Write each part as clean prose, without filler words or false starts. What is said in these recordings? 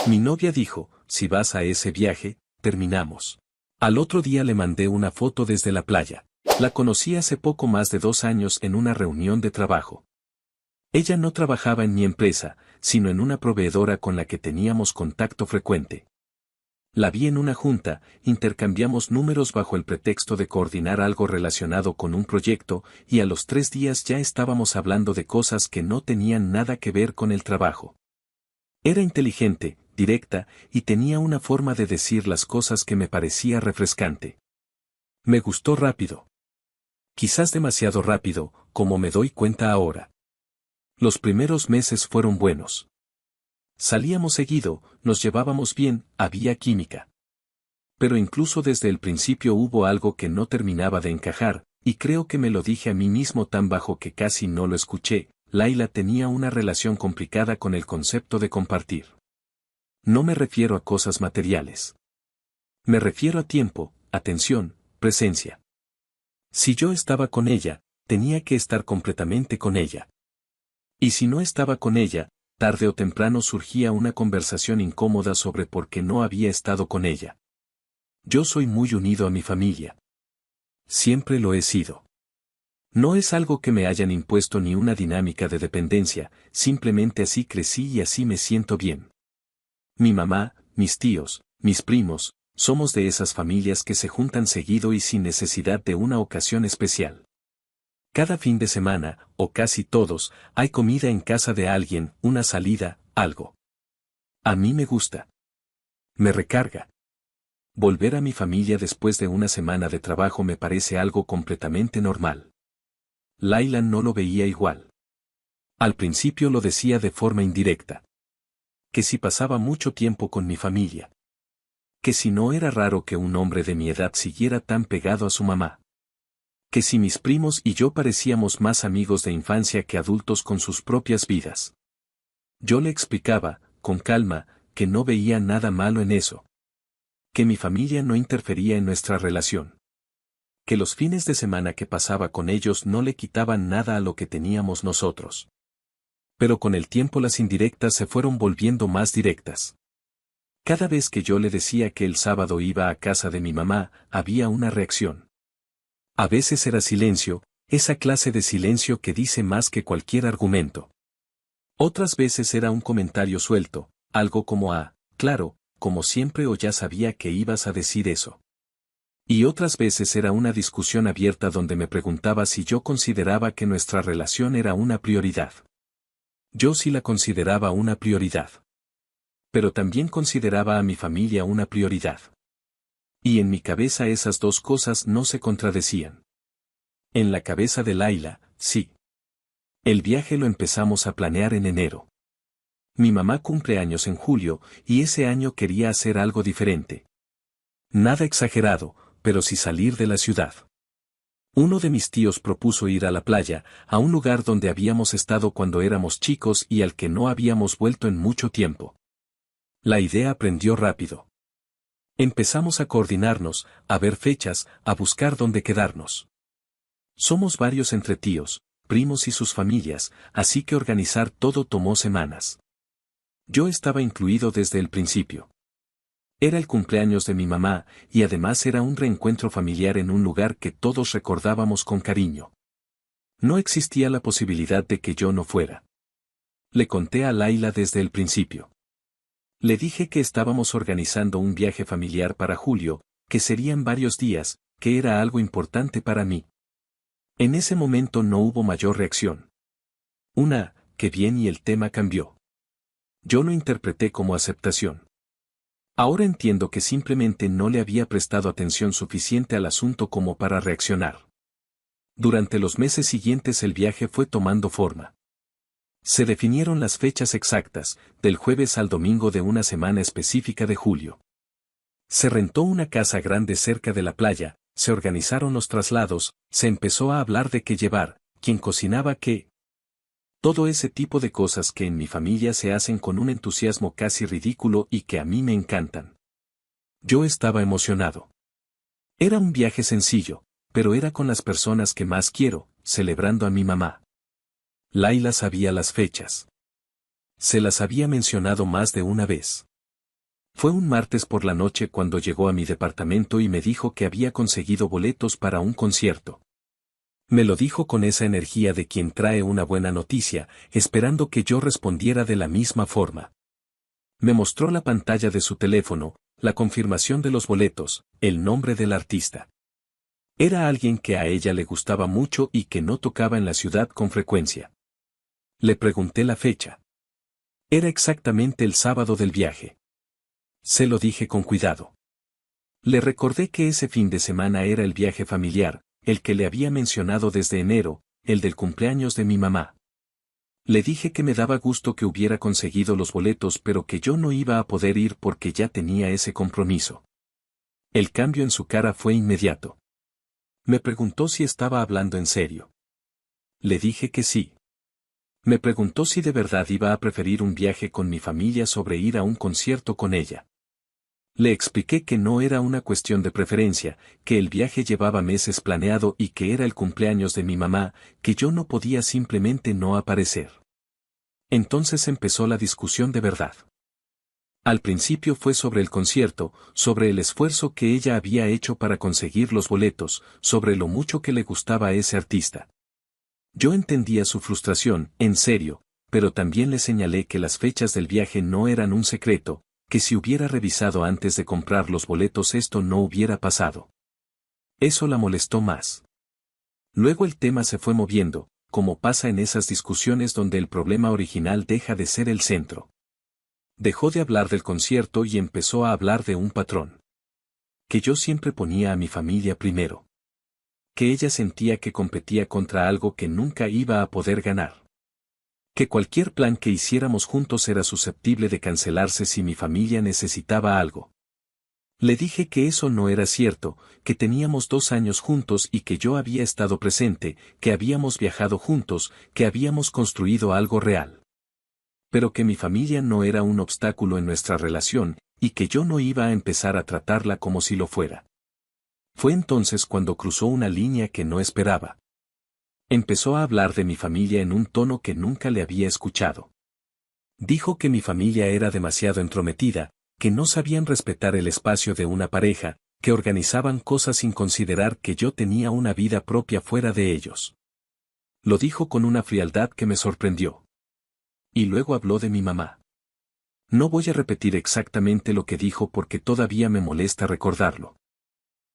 Mi novia dijo, si vas a ese viaje, terminamos. Al otro día le mandé una foto desde la playa. La conocí hace poco más de 2 años en una reunión de trabajo. Ella no trabajaba en mi empresa, sino en una proveedora con la que teníamos contacto frecuente. La vi en una junta, intercambiamos números bajo el pretexto de coordinar algo relacionado con un proyecto, y a los 3 días ya estábamos hablando de cosas que no tenían nada que ver con el trabajo. Era inteligente, directa, y tenía una forma de decir las cosas que me parecía refrescante. Me gustó rápido. Quizás demasiado rápido, como me doy cuenta ahora. Los primeros meses fueron buenos. Salíamos seguido, nos llevábamos bien, había química. Pero incluso desde el principio hubo algo que no terminaba de encajar, y creo que me lo dije a mí mismo tan bajo que casi no lo escuché. Laila tenía una relación complicada con el concepto de compartir. No me refiero a cosas materiales. Me refiero a tiempo, atención, presencia. Si yo estaba con ella, tenía que estar completamente con ella. Y si no estaba con ella, tarde o temprano surgía una conversación incómoda sobre por qué no había estado con ella. Yo soy muy unido a mi familia. Siempre lo he sido. No es algo que me hayan impuesto ni una dinámica de dependencia, simplemente así crecí y así me siento bien. Mi mamá, mis tíos, mis primos, somos de esas familias que se juntan seguido y sin necesidad de una ocasión especial. Cada fin de semana, o casi todos, hay comida en casa de alguien, una salida, algo. A mí me gusta. Me recarga. Volver a mi familia después de una semana de trabajo me parece algo completamente normal. Laila no lo veía igual. Al principio lo decía de forma indirecta. Que si pasaba mucho tiempo con mi familia. Que si no era raro que un hombre de mi edad siguiera tan pegado a su mamá. Que si mis primos y yo parecíamos más amigos de infancia que adultos con sus propias vidas. Yo le explicaba, con calma, que no veía nada malo en eso. Que mi familia no interfería en nuestra relación. Que los fines de semana que pasaba con ellos no le quitaban nada a lo que teníamos nosotros. Pero con el tiempo las indirectas se fueron volviendo más directas. Cada vez que yo le decía que el sábado iba a casa de mi mamá, había una reacción. A veces era silencio, esa clase de silencio que dice más que cualquier argumento. Otras veces era un comentario suelto, algo como claro, como siempre o ya sabía que ibas a decir eso. Y otras veces era una discusión abierta donde me preguntaba si yo consideraba que nuestra relación era una prioridad. Yo sí la consideraba una prioridad. Pero también consideraba a mi familia una prioridad. Y en mi cabeza esas dos cosas no se contradecían. En la cabeza de Laila, sí. El viaje lo empezamos a planear en enero. Mi mamá cumple años en julio, y ese año quería hacer algo diferente. Nada exagerado, pero sí salir de la ciudad. Uno de mis tíos propuso ir a la playa, a un lugar donde habíamos estado cuando éramos chicos y al que no habíamos vuelto en mucho tiempo. La idea aprendió rápido. Empezamos a coordinarnos, a ver fechas, a buscar dónde quedarnos. Somos varios entre tíos, primos y sus familias, así que organizar todo tomó semanas. Yo estaba incluido desde el principio. Era el cumpleaños de mi mamá, y además era un reencuentro familiar en un lugar que todos recordábamos con cariño. No existía la posibilidad de que yo no fuera. Le conté a Laila desde el principio. Le dije que estábamos organizando un viaje familiar para julio, que serían varios días, que era algo importante para mí. En ese momento no hubo mayor reacción. Qué bien, y el tema cambió. Yo lo interpreté como aceptación. Ahora entiendo que simplemente no le había prestado atención suficiente al asunto como para reaccionar. Durante los meses siguientes el viaje fue tomando forma. Se definieron las fechas exactas, del jueves al domingo de una semana específica de julio. Se rentó una casa grande cerca de la playa, se organizaron los traslados, se empezó a hablar de qué llevar, quién cocinaba qué. Todo ese tipo de cosas que en mi familia se hacen con un entusiasmo casi ridículo y que a mí me encantan. Yo estaba emocionado. Era un viaje sencillo, pero era con las personas que más quiero, celebrando a mi mamá. Laila sabía las fechas. Se las había mencionado más de una vez. Fue un martes por la noche cuando llegó a mi departamento y me dijo que había conseguido boletos para un concierto. Me lo dijo con esa energía de quien trae una buena noticia, esperando que yo respondiera de la misma forma. Me mostró la pantalla de su teléfono, la confirmación de los boletos, el nombre del artista. Era alguien que a ella le gustaba mucho y que no tocaba en la ciudad con frecuencia. Le pregunté la fecha. Era exactamente el sábado del viaje. Se lo dije con cuidado. Le recordé que ese fin de semana era el viaje familiar, el que le había mencionado desde enero, el del cumpleaños de mi mamá. Le dije que me daba gusto que hubiera conseguido los boletos pero que yo no iba a poder ir porque ya tenía ese compromiso. El cambio en su cara fue inmediato. Me preguntó si estaba hablando en serio. Le dije que sí. Me preguntó si de verdad iba a preferir un viaje con mi familia sobre ir a un concierto con ella. Le expliqué que no era una cuestión de preferencia, que el viaje llevaba meses planeado y que era el cumpleaños de mi mamá, que yo no podía simplemente no aparecer. Entonces empezó la discusión de verdad. Al principio fue sobre el concierto, sobre el esfuerzo que ella había hecho para conseguir los boletos, sobre lo mucho que le gustaba a ese artista. Yo entendía su frustración, en serio, pero también le señalé que las fechas del viaje no eran un secreto, que si hubiera revisado antes de comprar los boletos esto no hubiera pasado. Eso la molestó más. Luego el tema se fue moviendo, como pasa en esas discusiones donde el problema original deja de ser el centro. Dejó de hablar del concierto y empezó a hablar de un patrón. Que yo siempre ponía a mi familia primero. Que ella sentía que competía contra algo que nunca iba a poder ganar. Que cualquier plan que hiciéramos juntos era susceptible de cancelarse si mi familia necesitaba algo. Le dije que eso no era cierto, que teníamos 2 años juntos y que yo había estado presente, que habíamos viajado juntos, que habíamos construido algo real. Pero que mi familia no era un obstáculo en nuestra relación, y que yo no iba a empezar a tratarla como si lo fuera. Fue entonces cuando cruzó una línea que no esperaba. Empezó a hablar de mi familia en un tono que nunca le había escuchado. Dijo que mi familia era demasiado entrometida, que no sabían respetar el espacio de una pareja, que organizaban cosas sin considerar que yo tenía una vida propia fuera de ellos. Lo dijo con una frialdad que me sorprendió. Y luego habló de mi mamá. No voy a repetir exactamente lo que dijo porque todavía me molesta recordarlo.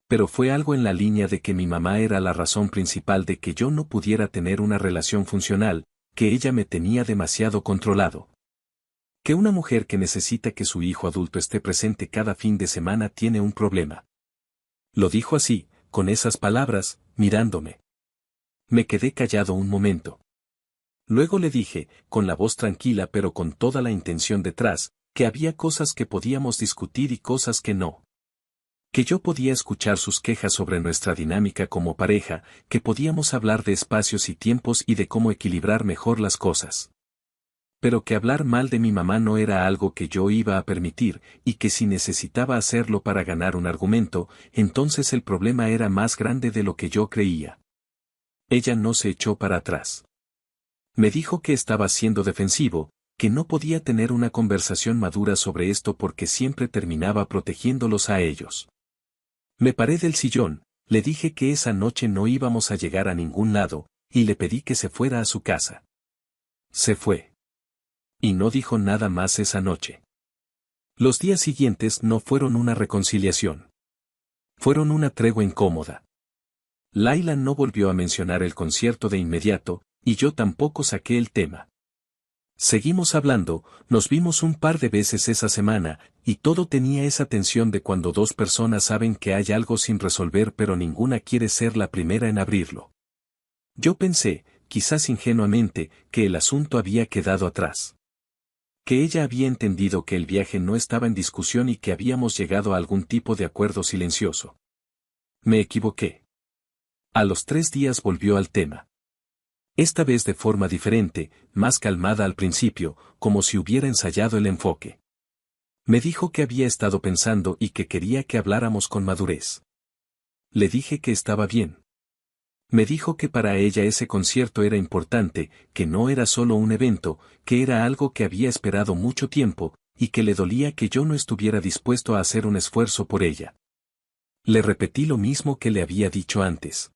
Pero fue algo en la línea de que mi mamá era la razón principal de que yo no pudiera tener una relación funcional, que ella me tenía demasiado controlado. Que una mujer que necesita que su hijo adulto esté presente cada fin de semana tiene un problema. Lo dijo así, con esas palabras, mirándome. Me quedé callado un momento. Luego le dije, con la voz tranquila pero con toda la intención detrás, que había cosas que podíamos discutir y cosas que no. Que yo podía escuchar sus quejas sobre nuestra dinámica como pareja, que podíamos hablar de espacios y tiempos y de cómo equilibrar mejor las cosas. Pero que hablar mal de mi mamá no era algo que yo iba a permitir, y que si necesitaba hacerlo para ganar un argumento, entonces el problema era más grande de lo que yo creía. Ella no se echó para atrás. Me dijo que estaba siendo defensivo, que no podía tener una conversación madura sobre esto porque siempre terminaba protegiéndolos a ellos. Me paré del sillón, le dije que esa noche no íbamos a llegar a ningún lado, y le pedí que se fuera a su casa. Se fue. Y no dijo nada más esa noche. Los días siguientes no fueron una reconciliación. Fueron una tregua incómoda. Laila no volvió a mencionar el concierto de inmediato, y yo tampoco saqué el tema. Seguimos hablando, nos vimos un par de veces esa semana, y todo tenía esa tensión de cuando 2 personas saben que hay algo sin resolver pero ninguna quiere ser la primera en abrirlo. Yo pensé, quizás ingenuamente, que el asunto había quedado atrás. Que ella había entendido que el viaje no estaba en discusión y que habíamos llegado a algún tipo de acuerdo silencioso. Me equivoqué. A los 3 días volvió al tema. Esta vez de forma diferente, más calmada al principio, como si hubiera ensayado el enfoque. Me dijo que había estado pensando y que quería que habláramos con madurez. Le dije que estaba bien. Me dijo que para ella ese concierto era importante, que no era solo un evento, que era algo que había esperado mucho tiempo, y que le dolía que yo no estuviera dispuesto a hacer un esfuerzo por ella. Le repetí lo mismo que le había dicho antes.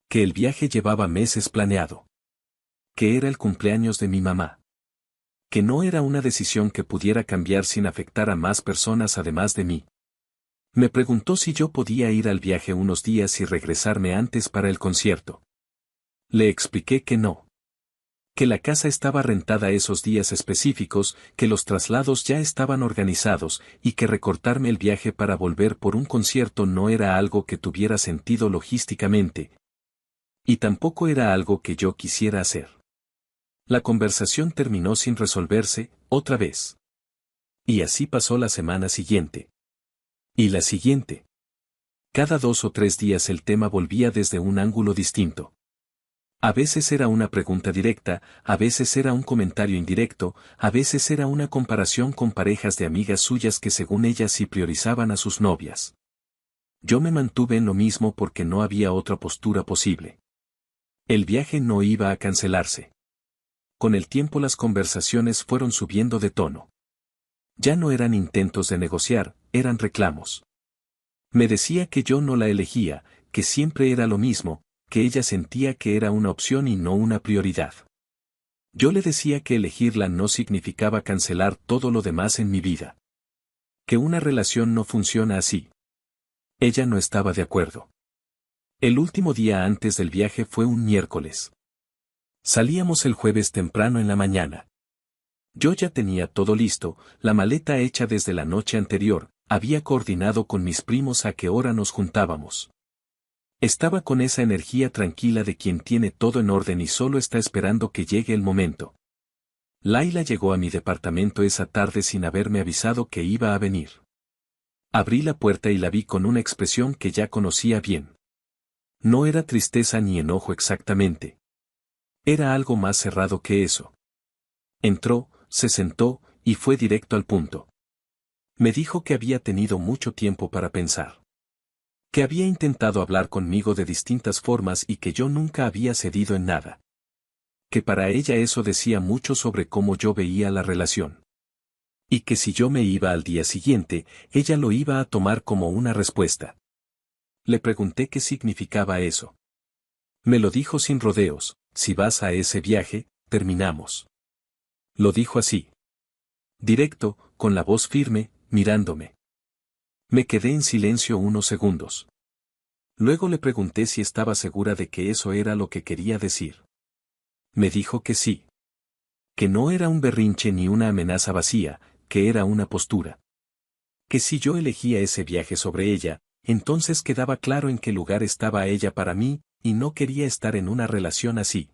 Que el viaje llevaba meses planeado. Que era el cumpleaños de mi mamá. Que no era una decisión que pudiera cambiar sin afectar a más personas además de mí. Me preguntó si yo podía ir al viaje unos días y regresarme antes para el concierto. Le expliqué que no. Que la casa estaba rentada esos días específicos, que los traslados ya estaban organizados, y que recortarme el viaje para volver por un concierto no era algo que tuviera sentido logísticamente. Y tampoco era algo que yo quisiera hacer. La conversación terminó sin resolverse, otra vez. Y así pasó la semana siguiente. Y la siguiente. Cada 2 o 3 días el tema volvía desde un ángulo distinto. A veces era una pregunta directa, a veces era un comentario indirecto, a veces era una comparación con parejas de amigas suyas que según ellas sí priorizaban a sus novias. Yo me mantuve en lo mismo porque no había otra postura posible. El viaje no iba a cancelarse. Con el tiempo las conversaciones fueron subiendo de tono. Ya no eran intentos de negociar, eran reclamos. Me decía que yo no la elegía, que siempre era lo mismo, que ella sentía que era una opción y no una prioridad. Yo le decía que elegirla no significaba cancelar todo lo demás en mi vida. Que una relación no funciona así. Ella no estaba de acuerdo. El último día antes del viaje fue un miércoles. Salíamos el jueves temprano en la mañana. Yo ya tenía todo listo, la maleta hecha desde la noche anterior, había coordinado con mis primos a qué hora nos juntábamos. Estaba con esa energía tranquila de quien tiene todo en orden y solo está esperando que llegue el momento. Laila llegó a mi departamento esa tarde sin haberme avisado que iba a venir. Abrí la puerta y la vi con una expresión que ya conocía bien. No era tristeza ni enojo exactamente. Era algo más cerrado que eso. Entró, se sentó, y fue directo al punto. Me dijo que había tenido mucho tiempo para pensar. Que había intentado hablar conmigo de distintas formas y que yo nunca había cedido en nada. Que para ella eso decía mucho sobre cómo yo veía la relación. Y que si yo me iba al día siguiente, ella lo iba a tomar como una respuesta. Le pregunté qué significaba eso. Me lo dijo sin rodeos: si vas a ese viaje, terminamos. Lo dijo así. Directo, con la voz firme, mirándome. Me quedé en silencio unos segundos. Luego le pregunté si estaba segura de que eso era lo que quería decir. Me dijo que sí. Que no era un berrinche ni una amenaza vacía, que era una postura. Que si yo elegía ese viaje sobre ella, entonces quedaba claro en qué lugar estaba ella para mí, y no quería estar en una relación así.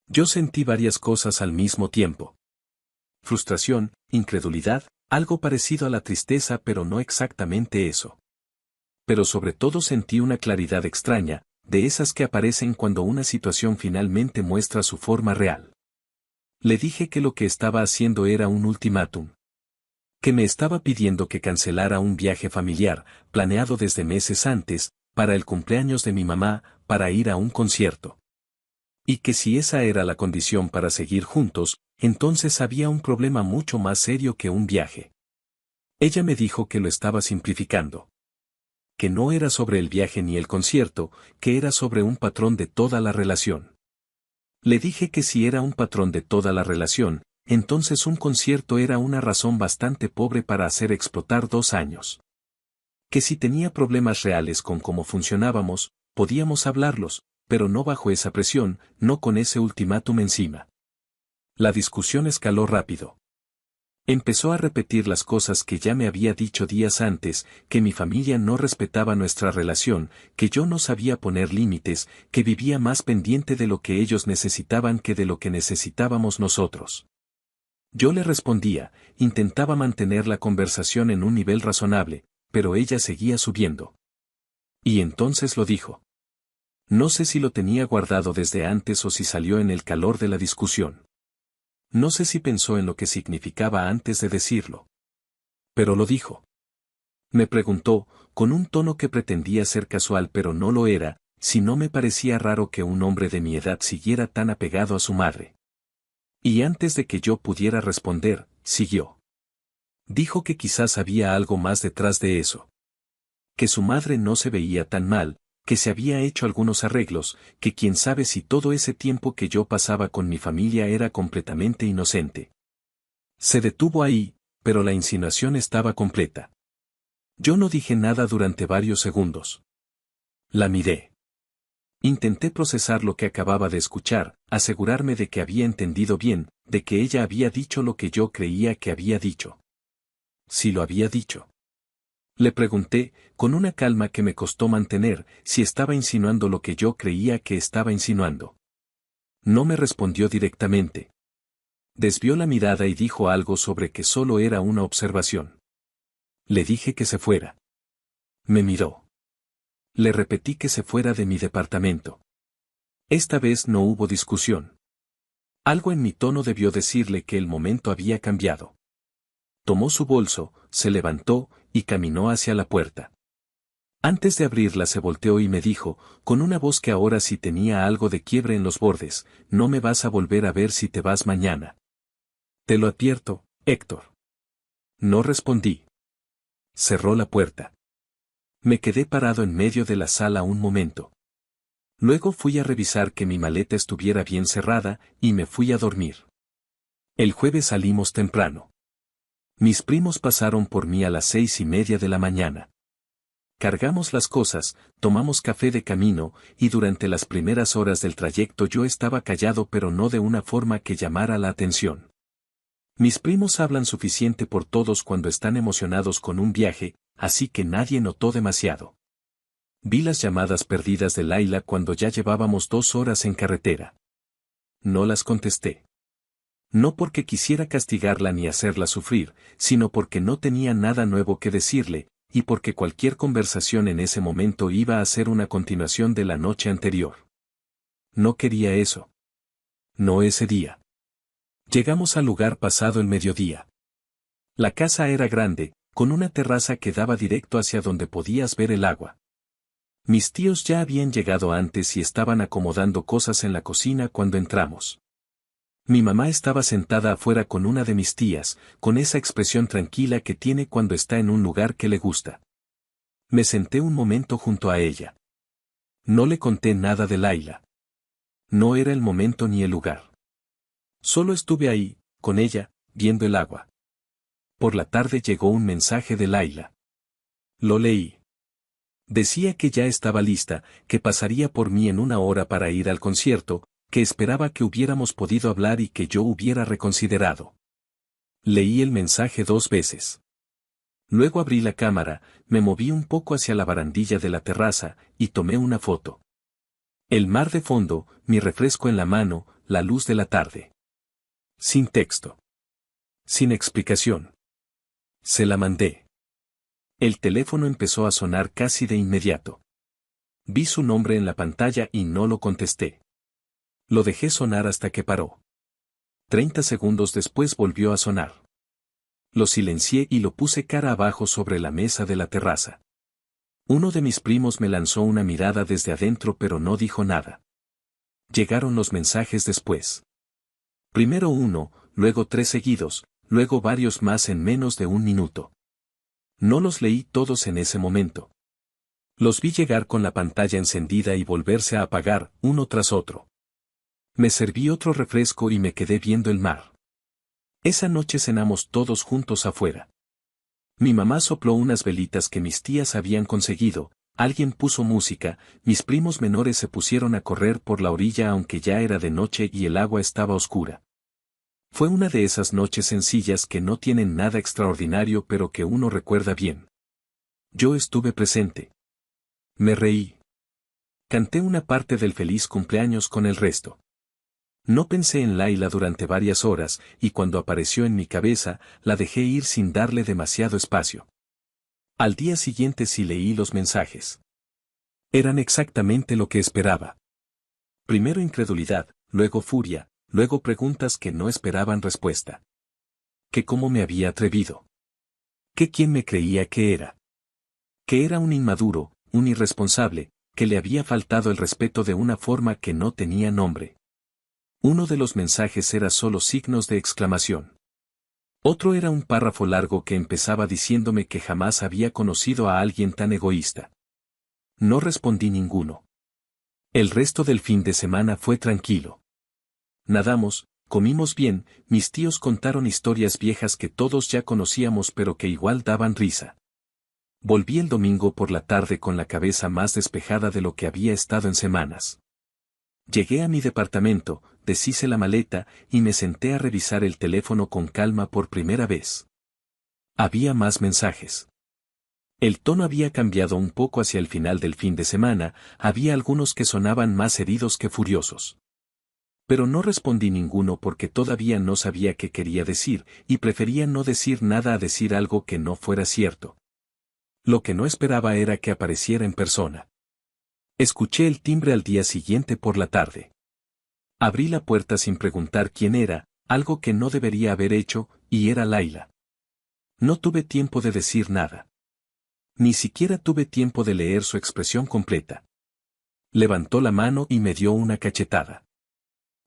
Yo sentí varias cosas al mismo tiempo. Frustración, incredulidad, algo parecido a la tristeza pero no exactamente eso. Pero sobre todo sentí una claridad extraña, de esas que aparecen cuando una situación finalmente muestra su forma real. Le dije que lo que estaba haciendo era un ultimátum. Que me estaba pidiendo que cancelara un viaje familiar, planeado desde meses antes, para el cumpleaños de mi mamá, para ir a un concierto. Y que si esa era la condición para seguir juntos, entonces había un problema mucho más serio que un viaje. Ella me dijo que lo estaba simplificando. Que no era sobre el viaje ni el concierto, que era sobre un patrón de toda la relación. Le dije que si era un patrón de toda la relación, entonces un concierto era una razón bastante pobre para hacer explotar 2 años. Que si tenía problemas reales con cómo funcionábamos, podíamos hablarlos, pero no bajo esa presión, no con ese ultimátum encima. La discusión escaló rápido. Empezó a repetir las cosas que ya me había dicho días antes, que mi familia no respetaba nuestra relación, que yo no sabía poner límites, que vivía más pendiente de lo que ellos necesitaban que de lo que necesitábamos nosotros. Yo le respondía, intentaba mantener la conversación en un nivel razonable, pero ella seguía subiendo. Y entonces lo dijo. No sé si lo tenía guardado desde antes o si salió en el calor de la discusión. No sé si pensó en lo que significaba antes de decirlo. Pero lo dijo. Me preguntó, con un tono que pretendía ser casual pero no lo era, si no me parecía raro que un hombre de mi edad siguiera tan apegado a su madre. Y antes de que yo pudiera responder, siguió. Dijo que quizás había algo más detrás de eso. Que su madre no se veía tan mal, que se había hecho algunos arreglos, que quién sabe si todo ese tiempo que yo pasaba con mi familia era completamente inocente. Se detuvo ahí, pero la insinuación estaba completa. Yo no dije nada durante varios segundos. La miré. Intenté procesar lo que acababa de escuchar, asegurarme de que había entendido bien, de que ella había dicho lo que yo creía que había dicho. Si lo había dicho. Le pregunté, con una calma que me costó mantener, si estaba insinuando lo que yo creía que estaba insinuando. No me respondió directamente. Desvió la mirada y dijo algo sobre que solo era una observación. Le dije que se fuera. Me miró. Le repetí que se fuera de mi departamento. Esta vez no hubo discusión. Algo en mi tono debió decirle que el momento había cambiado. Tomó su bolso, se levantó, y caminó hacia la puerta. Antes de abrirla se volteó y me dijo, con una voz que ahora sí tenía algo de quiebre en los bordes, no me vas a volver a ver si te vas mañana. Te lo advierto, Héctor. No respondí. Cerró la puerta. Me quedé parado en medio de la sala un momento. Luego fui a revisar que mi maleta estuviera bien cerrada, y me fui a dormir. El jueves salimos temprano. Mis primos pasaron por mí a las 6:30 de la mañana. Cargamos las cosas, tomamos café de camino, y durante las primeras horas del trayecto yo estaba callado pero no de una forma que llamara la atención. Mis primos hablan suficiente por todos cuando están emocionados con un viaje, así que nadie notó demasiado. Vi las llamadas perdidas de Laila cuando ya llevábamos 2 horas en carretera. No las contesté. No porque quisiera castigarla ni hacerla sufrir, sino porque no tenía nada nuevo que decirle, y porque cualquier conversación en ese momento iba a ser una continuación de la noche anterior. No quería eso. No ese día. Llegamos al lugar pasado el mediodía. La casa era grande, con una terraza que daba directo hacia donde podías ver el agua. Mis tíos ya habían llegado antes y estaban acomodando cosas en la cocina cuando entramos. Mi mamá estaba sentada afuera con una de mis tías, con esa expresión tranquila que tiene cuando está en un lugar que le gusta. Me senté un momento junto a ella. No le conté nada de Laila. No era el momento ni el lugar. Solo estuve ahí, con ella, viendo el agua. Por la tarde llegó un mensaje de Laila. Lo leí. Decía que ya estaba lista, que pasaría por mí en 1 hora para ir al concierto, que esperaba que hubiéramos podido hablar y que yo hubiera reconsiderado. Leí el mensaje 2 veces. Luego abrí la cámara, me moví un poco hacia la barandilla de la terraza, y tomé una foto. El mar de fondo, mi refresco en la mano, la luz de la tarde. Sin texto. Sin explicación. Se la mandé. El teléfono empezó a sonar casi de inmediato. Vi su nombre en la pantalla y no lo contesté. Lo dejé sonar hasta que paró. 30 segundos después volvió a sonar. Lo silencié y lo puse cara abajo sobre la mesa de la terraza. Uno de mis primos me lanzó una mirada desde adentro pero no dijo nada. Llegaron los mensajes después. Primero uno, luego 3 seguidos, luego varios más en menos de 1 minuto. No los leí todos en ese momento. Los vi llegar con la pantalla encendida y volverse a apagar, uno tras otro. Me serví otro refresco y me quedé viendo el mar. Esa noche cenamos todos juntos afuera. Mi mamá sopló unas velitas que mis tías habían conseguido, alguien puso música, mis primos menores se pusieron a correr por la orilla aunque ya era de noche y el agua estaba oscura. Fue una de esas noches sencillas que no tienen nada extraordinario pero que uno recuerda bien. Yo estuve presente. Me reí. Canté una parte del feliz cumpleaños con el resto. No pensé en Laila durante varias horas, y cuando apareció en mi cabeza, la dejé ir sin darle demasiado espacio. Al día siguiente sí leí los mensajes. Eran exactamente lo que esperaba. Primero incredulidad, luego furia, luego preguntas que no esperaban respuesta. ¿Que cómo me había atrevido? ¿Que quién me creía que era? Que era un inmaduro, un irresponsable, que le había faltado el respeto de una forma que no tenía nombre. Uno de los mensajes era solo signos de exclamación. Otro era un párrafo largo que empezaba diciéndome que jamás había conocido a alguien tan egoísta. No respondí ninguno. El resto del fin de semana fue tranquilo. Nadamos, comimos bien, mis tíos contaron historias viejas que todos ya conocíamos pero que igual daban risa. Volví el domingo por la tarde con la cabeza más despejada de lo que había estado en semanas. Llegué a mi departamento, deshice la maleta y me senté a revisar el teléfono con calma por primera vez. Había más mensajes. El tono había cambiado un poco hacia el final del fin de semana, había algunos que sonaban más heridos que furiosos. Pero no respondí ninguno porque todavía no sabía qué quería decir, y prefería no decir nada a decir algo que no fuera cierto. Lo que no esperaba era que apareciera en persona. Escuché el timbre al día siguiente por la tarde. Abrí la puerta sin preguntar quién era, algo que no debería haber hecho, y era Laila. No tuve tiempo de decir nada. Ni siquiera tuve tiempo de leer su expresión completa. Levantó la mano y me dio una cachetada.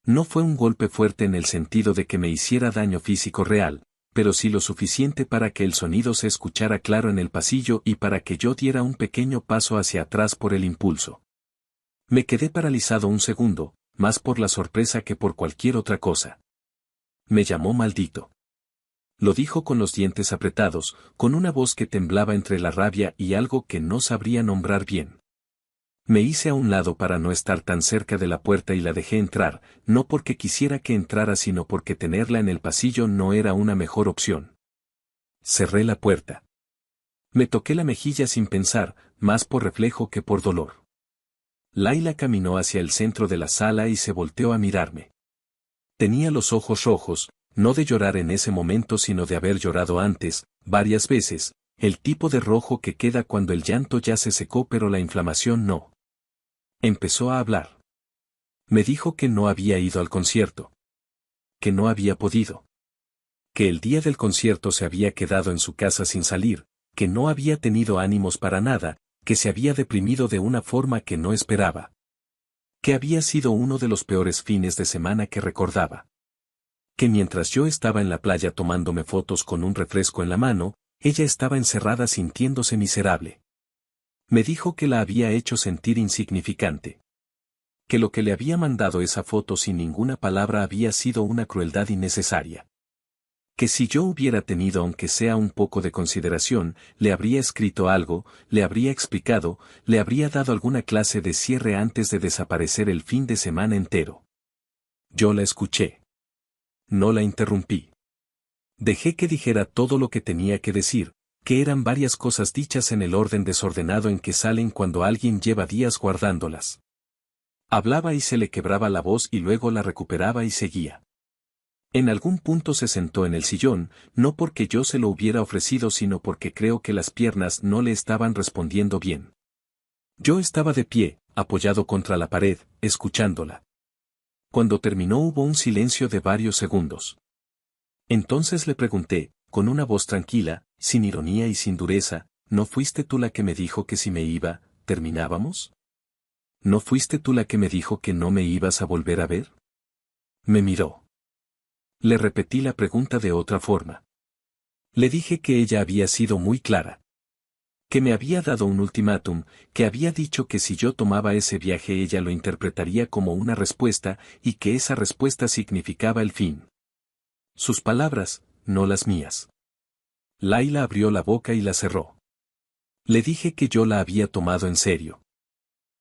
No fue un golpe fuerte en el sentido de que me hiciera daño físico real, pero sí lo suficiente para que el sonido se escuchara claro en el pasillo y para que yo diera un pequeño paso hacia atrás por el impulso. Me quedé paralizado un segundo, más por la sorpresa que por cualquier otra cosa. Me llamó maldito. Lo dijo con los dientes apretados, con una voz que temblaba entre la rabia y algo que no sabría nombrar bien. Me hice a un lado para no estar tan cerca de la puerta y la dejé entrar, no porque quisiera que entrara sino porque tenerla en el pasillo no era una mejor opción. Cerré la puerta. Me toqué la mejilla sin pensar, más por reflejo que por dolor. Laila caminó hacia el centro de la sala y se volteó a mirarme. Tenía los ojos rojos, no de llorar en ese momento sino de haber llorado antes, varias veces, el tipo de rojo que queda cuando el llanto ya se secó pero la inflamación no. Empezó a hablar. Me dijo que no había ido al concierto. Que no había podido. Que el día del concierto se había quedado en su casa sin salir, que no había tenido ánimos para nada, que se había deprimido de una forma que no esperaba. Que había sido uno de los peores fines de semana que recordaba. Que mientras yo estaba en la playa tomándome fotos con un refresco en la mano, ella estaba encerrada sintiéndose miserable. Me dijo que la había hecho sentir insignificante. Que lo que le había mandado esa foto sin ninguna palabra había sido una crueldad innecesaria. Que si yo hubiera tenido aunque sea un poco de consideración, le habría escrito algo, le habría explicado, le habría dado alguna clase de cierre antes de desaparecer el fin de semana entero. Yo la escuché. No la interrumpí. Dejé que dijera todo lo que tenía que decir, que eran varias cosas dichas en el orden desordenado en que salen cuando alguien lleva días guardándolas. Hablaba y se le quebraba la voz y luego la recuperaba y seguía. En algún punto se sentó en el sillón, no porque yo se lo hubiera ofrecido sino porque creo que las piernas no le estaban respondiendo bien. Yo estaba de pie, apoyado contra la pared, escuchándola. Cuando terminó hubo un silencio de varios segundos. Entonces le pregunté, con una voz tranquila, sin ironía y sin dureza, ¿no fuiste tú la que me dijo que si me iba, terminábamos? ¿No fuiste tú la que me dijo que no me ibas a volver a ver? Me miró. Le repetí la pregunta de otra forma. Le dije que ella había sido muy clara. Que me había dado un ultimátum, que había dicho que si yo tomaba ese viaje ella lo interpretaría como una respuesta y que esa respuesta significaba el fin. Sus palabras, no las mías. Laila abrió la boca y la cerró. Le dije que yo la había tomado en serio.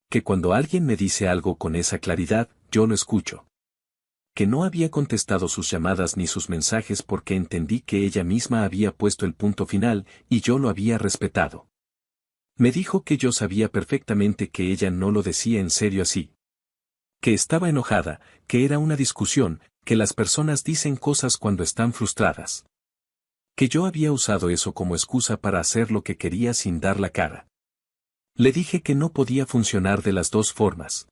Que cuando alguien me dice algo con esa claridad, yo lo escucho. Que no había contestado sus llamadas ni sus mensajes porque entendí que ella misma había puesto el punto final y yo lo había respetado. Me dijo que yo sabía perfectamente que ella no lo decía en serio así. Que estaba enojada, que era una discusión, que las personas dicen cosas cuando están frustradas. Que yo había usado eso como excusa para hacer lo que quería sin dar la cara. Le dije que no podía funcionar de las dos formas.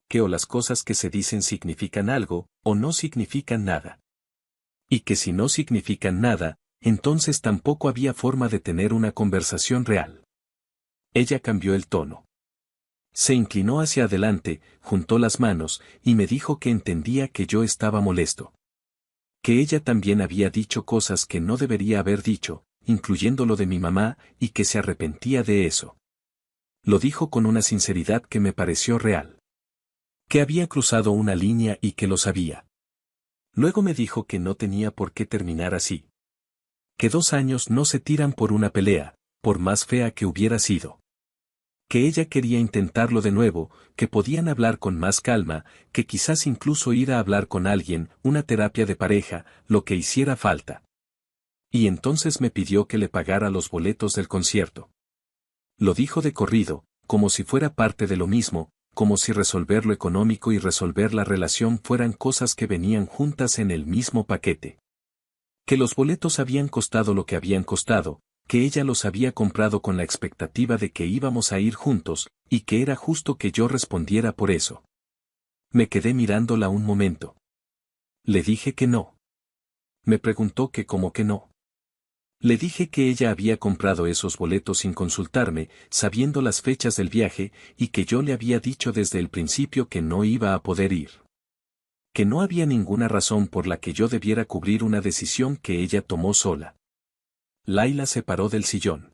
Que o las cosas que se dicen significan algo, o no significan nada. Y que si no significan nada, entonces tampoco había forma de tener una conversación real. Ella cambió el tono. Se inclinó hacia adelante, juntó las manos, y me dijo que entendía que yo estaba molesto. Que ella también había dicho cosas que no debería haber dicho, incluyendo lo de mi mamá, y que se arrepentía de eso. Lo dijo con una sinceridad que me pareció real. Que había cruzado una línea y que lo sabía. Luego me dijo que no tenía por qué terminar así. Que 2 años no se tiran por una pelea, por más fea que hubiera sido. Que ella quería intentarlo de nuevo, que podían hablar con más calma, que quizás incluso ir a hablar con alguien, una terapia de pareja, lo que hiciera falta. Y entonces me pidió que le pagara los boletos del concierto. Lo dijo de corrido, como si fuera parte de lo mismo, como si resolver lo económico y resolver la relación fueran cosas que venían juntas en el mismo paquete. Que los boletos habían costado lo que habían costado, que ella los había comprado con la expectativa de que íbamos a ir juntos, y que era justo que yo respondiera por eso. Me quedé mirándola un momento. Le dije que no. Me preguntó que cómo que no. Le dije que ella había comprado esos boletos sin consultarme, sabiendo las fechas del viaje, y que yo le había dicho desde el principio que no iba a poder ir. Que no había ninguna razón por la que yo debiera cubrir una decisión que ella tomó sola. Laila se paró del sillón.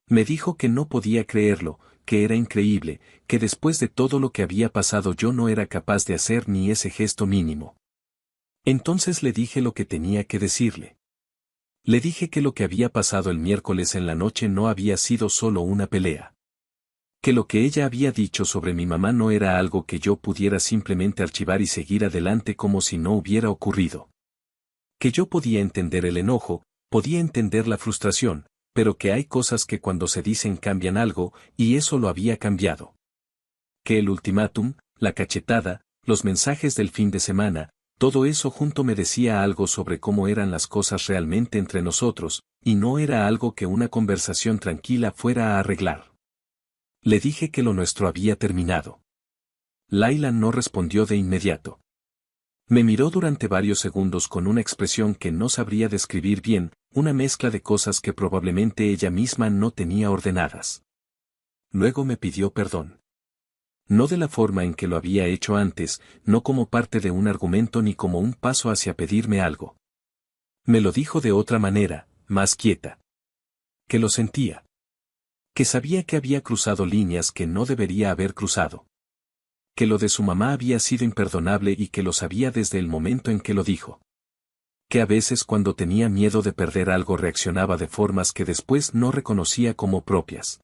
Me dijo que no podía creerlo, que era increíble, que después de todo lo que había pasado yo no era capaz de hacer ni ese gesto mínimo. Entonces le dije lo que tenía que decirle. Le dije que lo que había pasado el miércoles en la noche no había sido solo una pelea. Que lo que ella había dicho sobre mi mamá no era algo que yo pudiera simplemente archivar y seguir adelante como si no hubiera ocurrido. Que yo podía entender el enojo, podía entender la frustración, pero que hay cosas que cuando se dicen cambian algo, y eso lo había cambiado. Que el ultimátum, la cachetada, los mensajes del fin de semana, todo eso junto me decía algo sobre cómo eran las cosas realmente entre nosotros, y no era algo que una conversación tranquila fuera a arreglar. Le dije que lo nuestro había terminado. Laila no respondió de inmediato. Me miró durante varios segundos con una expresión que no sabría describir bien, una mezcla de cosas que probablemente ella misma no tenía ordenadas. Luego me pidió perdón. No de la forma en que lo había hecho antes, no como parte de un argumento ni como un paso hacia pedirme algo. Me lo dijo de otra manera, más quieta. Que lo sentía. Que sabía que había cruzado líneas que no debería haber cruzado. Que lo de su mamá había sido imperdonable y que lo sabía desde el momento en que lo dijo. Que a veces cuando tenía miedo de perder algo reaccionaba de formas que después no reconocía como propias.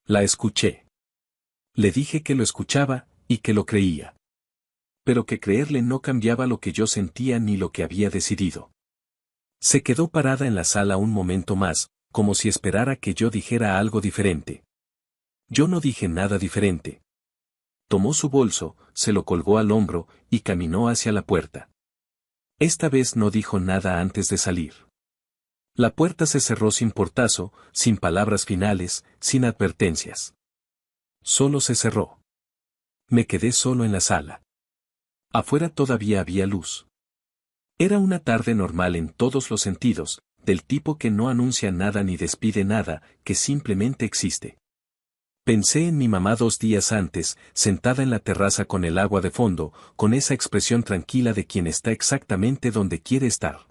La escuché. Le dije que lo escuchaba, y que lo creía. Pero que creerle no cambiaba lo que yo sentía ni lo que había decidido. Se quedó parada en la sala un momento más, como si esperara que yo dijera algo diferente. Yo no dije nada diferente. Tomó su bolso, se lo colgó al hombro, y caminó hacia la puerta. Esta vez no dijo nada antes de salir. La puerta se cerró sin portazo, sin palabras finales, sin advertencias. Solo se cerró. Me quedé solo en la sala. Afuera todavía había luz. Era una tarde normal en todos los sentidos, del tipo que no anuncia nada ni despide nada, que simplemente existe. Pensé en mi mamá 2 días antes, sentada en la terraza con el agua de fondo, con esa expresión tranquila de quien está exactamente donde quiere estar.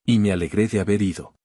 Y me alegré de haber ido.